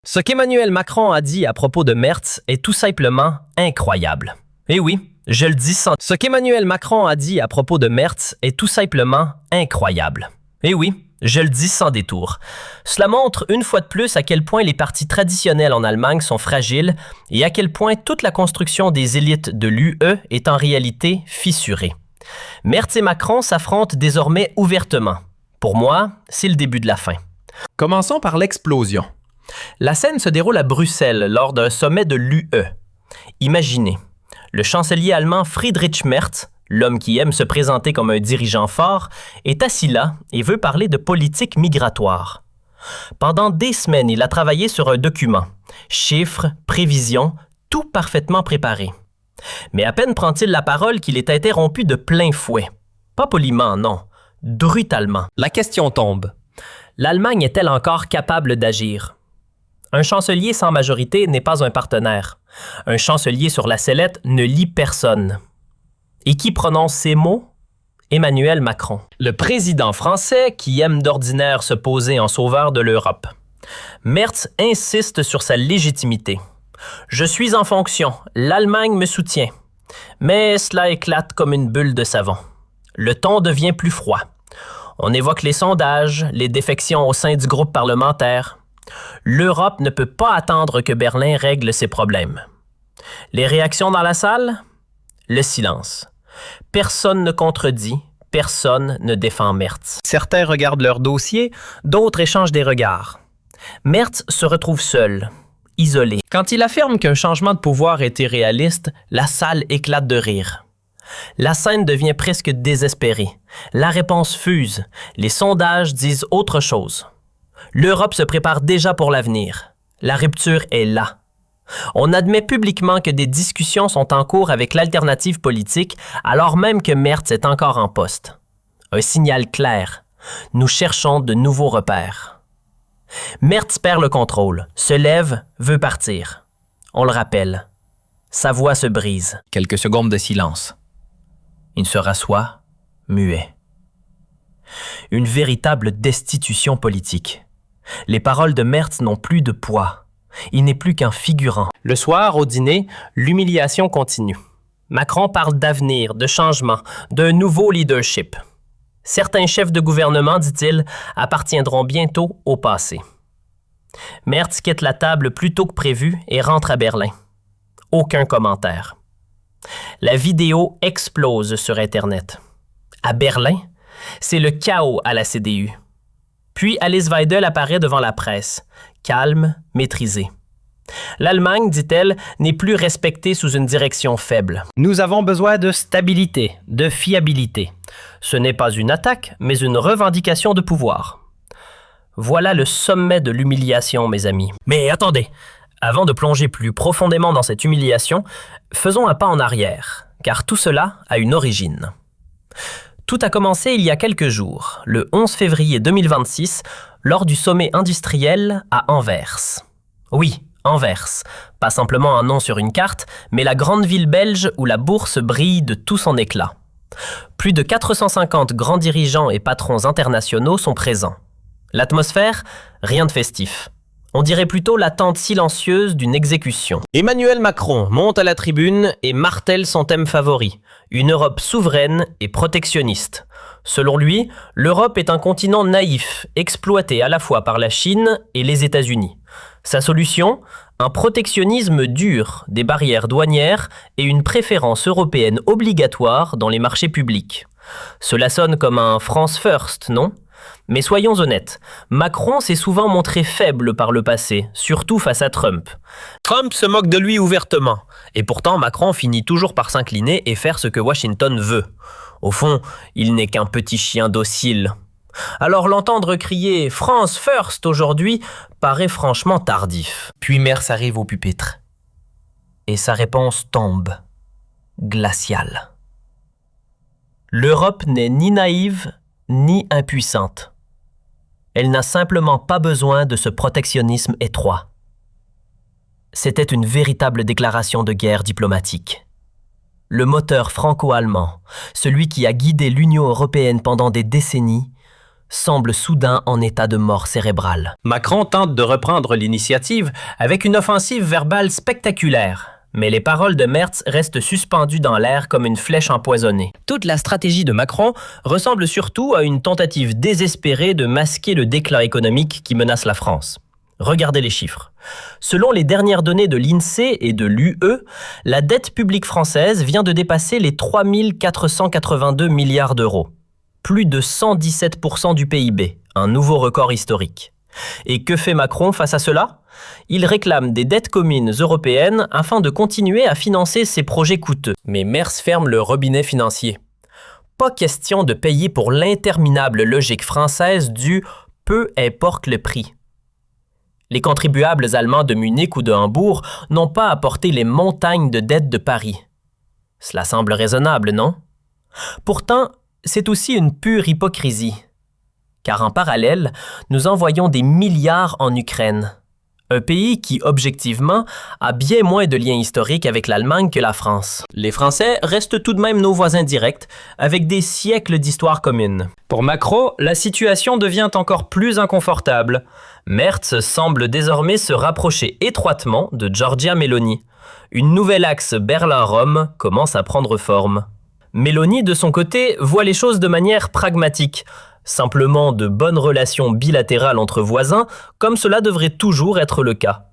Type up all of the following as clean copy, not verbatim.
Ce qu'Emmanuel Macron a dit à propos de Merz est tout simplement incroyable. Et oui, je le dis sans... Ce qu'Emmanuel Macron a dit à propos de Merz est tout simplement incroyable. Et oui, je le dis sans détour. Cela montre une fois de plus à quel point les partis traditionnels en Allemagne sont fragiles et à quel point toute la construction des élites de l'UE est en réalité fissurée. Merz et Macron s'affrontent désormais ouvertement. Pour moi, c'est le début de la fin. Commençons par l'explosion. La scène se déroule à Bruxelles lors d'un sommet de l'UE. Imaginez, le chancelier allemand Friedrich Merz, l'homme qui aime se présenter comme un dirigeant fort, est assis là et veut parler de politique migratoire. Pendant des semaines, il a travaillé sur un document, chiffres, prévisions, tout parfaitement préparé. Mais à peine prend-il la parole qu'il est interrompu de plein fouet. Pas poliment, non, brutalement. La question tombe. L'Allemagne est-elle encore capable d'agir? Un chancelier sans majorité n'est pas un partenaire. Un chancelier sur la sellette ne lie personne. Et qui prononce ces mots? Emmanuel Macron. Le président français qui aime d'ordinaire se poser en sauveur de l'Europe. Merz insiste sur sa légitimité. Je suis en fonction, l'Allemagne me soutient. Mais cela éclate comme une bulle de savon. Le ton devient plus froid. On évoque les sondages, les défections au sein du groupe parlementaire. L'Europe ne peut pas attendre que Berlin règle ses problèmes. Les réactions dans la salle? Le silence. Personne ne contredit, personne ne défend Merz. Certains regardent leur dossier, d'autres échangent des regards. Merz se retrouve seul, isolé. Quand il affirme qu'un changement de pouvoir est irréaliste, la salle éclate de rire. La scène devient presque désespérée. La réponse fuse. Les sondages disent autre chose. L'Europe se prépare déjà pour l'avenir. La rupture est là. On admet publiquement que des discussions sont en cours avec l'alternative politique alors même que Merz est encore en poste. Un signal clair. Nous cherchons de nouveaux repères. Merz perd le contrôle, se lève, veut partir. On le rappelle. Sa voix se brise. Quelques secondes de silence. Il se rassoit, muet. Une véritable destitution politique. Les paroles de Merz n'ont plus de poids. Il n'est plus qu'un figurant. Le soir, au dîner, l'humiliation continue. Macron parle d'avenir, de changement, d'un nouveau leadership. Certains chefs de gouvernement, dit-il, appartiendront bientôt au passé. Merz quitte la table plus tôt que prévu et rentre à Berlin. Aucun commentaire. La vidéo explose sur Internet. À Berlin, c'est le chaos à la CDU. Puis Alice Weidel apparaît devant la presse, calme, maîtrisée. L'Allemagne, dit-elle, n'est plus respectée sous une direction faible. Nous avons besoin de stabilité, de fiabilité. Ce n'est pas une attaque, mais une revendication de pouvoir. Voilà le sommet de l'humiliation, mes amis. Mais attendez, avant de plonger plus profondément dans cette humiliation, faisons un pas en arrière, car tout cela a une origine. Tout a commencé il y a quelques jours, le 11 février 2026, lors du sommet industriel à Anvers. Oui, Anvers, pas simplement un nom sur une carte, mais la grande ville belge où la bourse brille de tout son éclat. Plus de 450 grands dirigeants et patrons internationaux sont présents. L'atmosphère, rien de festif. On dirait plutôt l'attente silencieuse d'une exécution. Emmanuel Macron monte à la tribune et martèle son thème favori, une Europe souveraine et protectionniste. Selon lui, l'Europe est un continent naïf, exploité à la fois par la Chine et les États-Unis. Sa solution? Un protectionnisme dur, des barrières douanières et une préférence européenne obligatoire dans les marchés publics. Cela sonne comme un France First, non ? Mais soyons honnêtes, Macron s'est souvent montré faible par le passé, surtout face à Trump. Trump se moque de lui ouvertement, et pourtant Macron finit toujours par s'incliner et faire ce que Washington veut. Au fond, il n'est qu'un petit chien docile. Alors l'entendre crier « France First » aujourd'hui paraît franchement tardif. Puis Merz arrive au pupitre. Et sa réponse tombe, glaciale. L'Europe n'est ni naïve, ni impuissante. Elle n'a simplement pas besoin de ce protectionnisme étroit. C'était une véritable déclaration de guerre diplomatique. Le moteur franco-allemand, celui qui a guidé l'Union européenne pendant des décennies, semble soudain en état de mort cérébrale. Macron tente de reprendre l'initiative avec une offensive verbale spectaculaire. Mais les paroles de Merz restent suspendues dans l'air comme une flèche empoisonnée. Toute la stratégie de Macron ressemble surtout à une tentative désespérée de masquer le déclin économique qui menace la France. Regardez les chiffres. Selon les dernières données de l'INSEE et de l'UE, la dette publique française vient de dépasser les 3 482 milliards d'euros. Plus de 117% du PIB, un nouveau record historique. Et que fait Macron face à cela? Il réclame des dettes communes européennes afin de continuer à financer ses projets coûteux. Mais Merz ferme le robinet financier. Pas question de payer pour l'interminable logique française du « peu importe le prix ». Les contribuables allemands de Munich ou de Hambourg n'ont pas apporté les montagnes de dettes de Paris. Cela semble raisonnable, non? Pourtant, c'est aussi une pure hypocrisie. Car en parallèle, nous envoyons des milliards en Ukraine, un pays qui, objectivement, a bien moins de liens historiques avec l'Allemagne que la France. Les Français restent tout de même nos voisins directs, avec des siècles d'histoire commune. Pour Macron, la situation devient encore plus inconfortable. Merz semble désormais se rapprocher étroitement de Giorgia Meloni. Une nouvelle axe Berlin-Rome commence à prendre forme. Meloni, de son côté, voit les choses de manière pragmatique. Simplement de bonnes relations bilatérales entre voisins, comme cela devrait toujours être le cas.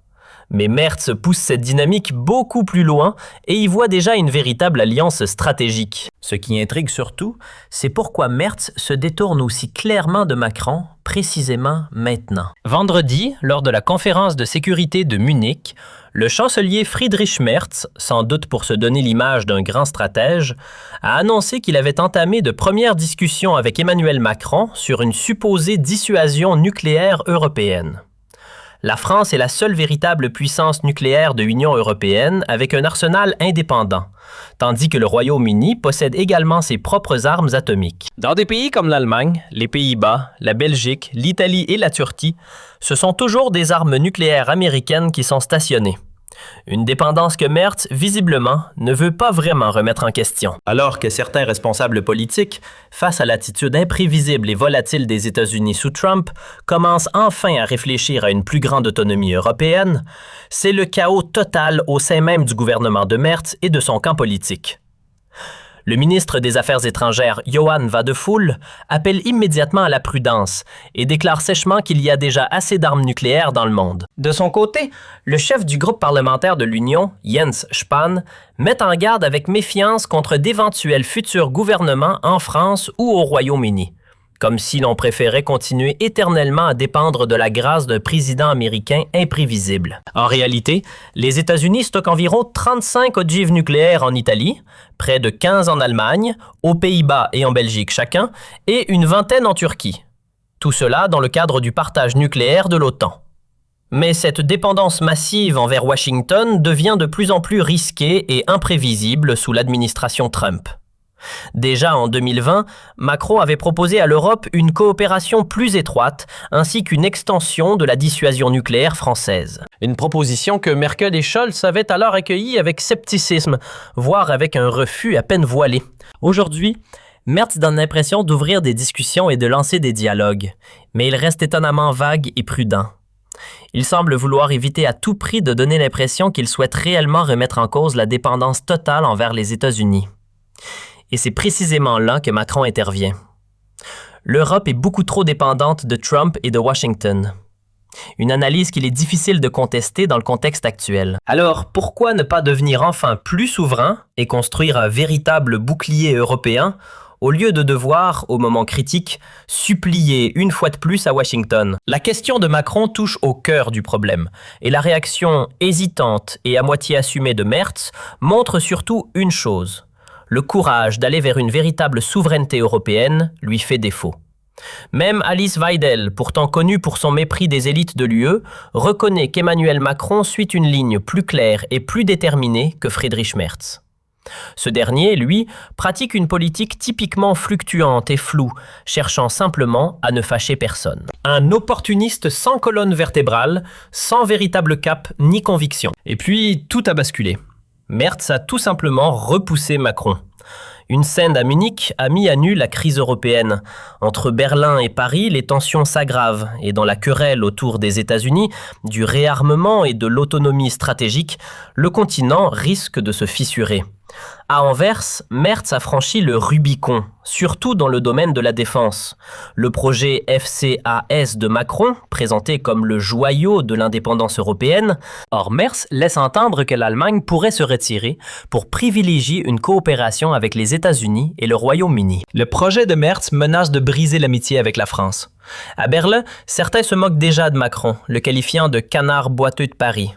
Mais Merz pousse cette dynamique beaucoup plus loin et y voit déjà une véritable alliance stratégique. Ce qui intrigue surtout, c'est pourquoi Merz se détourne aussi clairement de Macron, précisément maintenant. Vendredi, lors de la conférence de sécurité de Munich, le chancelier Friedrich Merz, sans doute pour se donner l'image d'un grand stratège, a annoncé qu'il avait entamé de premières discussions avec Emmanuel Macron sur une supposée dissuasion nucléaire européenne. La France est la seule véritable puissance nucléaire de l'Union européenne avec un arsenal indépendant, tandis que le Royaume-Uni possède également ses propres armes atomiques. Dans des pays comme l'Allemagne, les Pays-Bas, la Belgique, l'Italie et la Turquie, ce sont toujours des armes nucléaires américaines qui sont stationnées. Une dépendance que Merz, visiblement, ne veut pas vraiment remettre en question. Alors que certains responsables politiques, face à l'attitude imprévisible et volatile des États-Unis sous Trump, commencent enfin à réfléchir à une plus grande autonomie européenne, c'est le chaos total au sein même du gouvernement de Merz et de son camp politique. Le ministre des Affaires étrangères, Johann Wadephul, appelle immédiatement à la prudence et déclare sèchement qu'il y a déjà assez d'armes nucléaires dans le monde. De son côté, le chef du groupe parlementaire de l'Union, Jens Spahn, met en garde avec méfiance contre d'éventuels futurs gouvernements en France ou au Royaume-Uni, comme si l'on préférait continuer éternellement à dépendre de la grâce d'un président américain imprévisible. En réalité, les États-Unis stockent environ 35 ogives nucléaires en Italie, près de 15 en Allemagne, aux Pays-Bas et en Belgique chacun, et une vingtaine en Turquie. Tout cela dans le cadre du partage nucléaire de l'OTAN. Mais cette dépendance massive envers Washington devient de plus en plus risquée et imprévisible sous l'administration Trump. Déjà en 2020, Macron avait proposé à l'Europe une coopération plus étroite ainsi qu'une extension de la dissuasion nucléaire française. Une proposition que Merkel et Scholz avaient alors accueillie avec scepticisme, voire avec un refus à peine voilé. Aujourd'hui, Merz donne l'impression d'ouvrir des discussions et de lancer des dialogues, mais il reste étonnamment vague et prudent. Il semble vouloir éviter à tout prix de donner l'impression qu'il souhaite réellement remettre en cause la dépendance totale envers les États-Unis. Et c'est précisément là que Macron intervient. L'Europe est beaucoup trop dépendante de Trump et de Washington. Une analyse qu'il est difficile de contester dans le contexte actuel. Alors, pourquoi ne pas devenir enfin plus souverain et construire un véritable bouclier européen au lieu de devoir, au moment critique, supplier une fois de plus à Washington? La question de Macron touche au cœur du problème, et la réaction hésitante et à moitié assumée de Merz montre surtout une chose. Le courage d'aller vers une véritable souveraineté européenne lui fait défaut. Même Alice Weidel, pourtant connue pour son mépris des élites de l'UE, reconnaît qu'Emmanuel Macron suit une ligne plus claire et plus déterminée que Friedrich Merz. Ce dernier, lui, pratique une politique typiquement fluctuante et floue, cherchant simplement à ne fâcher personne. Un opportuniste sans colonne vertébrale, sans véritable cap ni conviction. Et puis, tout a basculé. Merz a tout simplement repoussé Macron. Une scène à Munich a mis à nu la crise européenne. Entre Berlin et Paris, les tensions s'aggravent et dans la querelle autour des États-Unis, du réarmement et de l'autonomie stratégique, le continent risque de se fissurer. À Anvers, Merz a franchi le Rubicon, surtout dans le domaine de la défense. Le projet FCAS de Macron, présenté comme le joyau de l'indépendance européenne, or Merz laisse entendre que l'Allemagne pourrait se retirer pour privilégier une coopération avec les États-Unis et le Royaume-Uni. Le projet de Merz menace de briser l'amitié avec la France. À Berlin, certains se moquent déjà de Macron, le qualifiant de canard boiteux de Paris.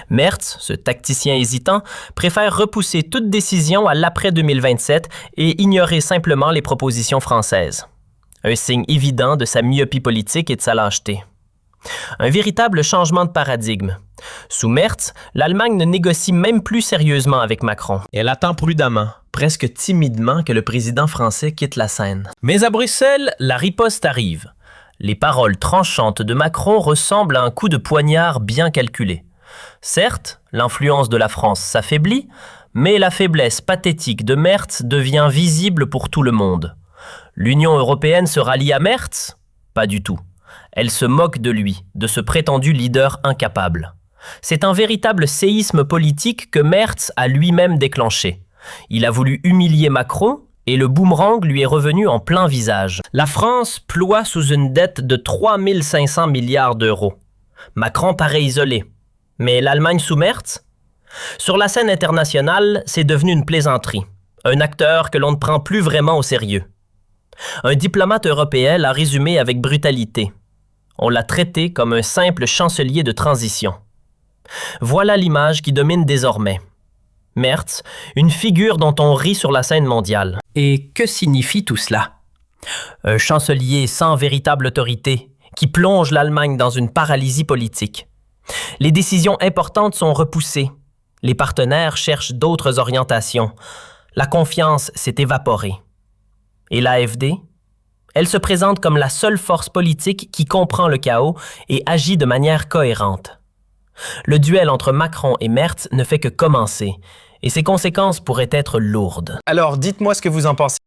Merz, ce tacticien hésitant, préfère repousser toute décision à l'après 2027 et ignorer simplement les propositions françaises. Un signe évident de sa myopie politique et de sa lâcheté. Un véritable changement de paradigme. Sous Merz, l'Allemagne ne négocie même plus sérieusement avec Macron. Elle attend prudemment, presque timidement, que le président français quitte la scène. Mais à Bruxelles, la riposte arrive. Les paroles tranchantes de Macron ressemblent à un coup de poignard bien calculé. Certes, l'influence de la France s'affaiblit, mais la faiblesse pathétique de Merz devient visible pour tout le monde. L'Union européenne se rallie à Merz? Pas du tout. Elle se moque de lui, de ce prétendu leader incapable. C'est un véritable séisme politique que Merz a lui-même déclenché. Il a voulu humilier Macron et le boomerang lui est revenu en plein visage. La France ploie sous une dette de 3 500 milliards d'euros. Macron paraît isolé. Mais l'Allemagne sous Merz? Sur la scène internationale, c'est devenu une plaisanterie. Un acteur que l'on ne prend plus vraiment au sérieux. Un diplomate européen l'a résumé avec brutalité. On l'a traité comme un simple chancelier de transition. Voilà l'image qui domine désormais. Merz, une figure dont on rit sur la scène mondiale. Et que signifie tout cela? Un chancelier sans véritable autorité, qui plonge l'Allemagne dans une paralysie politique. Les décisions importantes sont repoussées. Les partenaires cherchent d'autres orientations. La confiance s'est évaporée. Et l'AfD? Elle se présente comme la seule force politique qui comprend le chaos et agit de manière cohérente. Le duel entre Macron et Merz ne fait que commencer, et ses conséquences pourraient être lourdes. Alors, dites-moi ce que vous en pensez.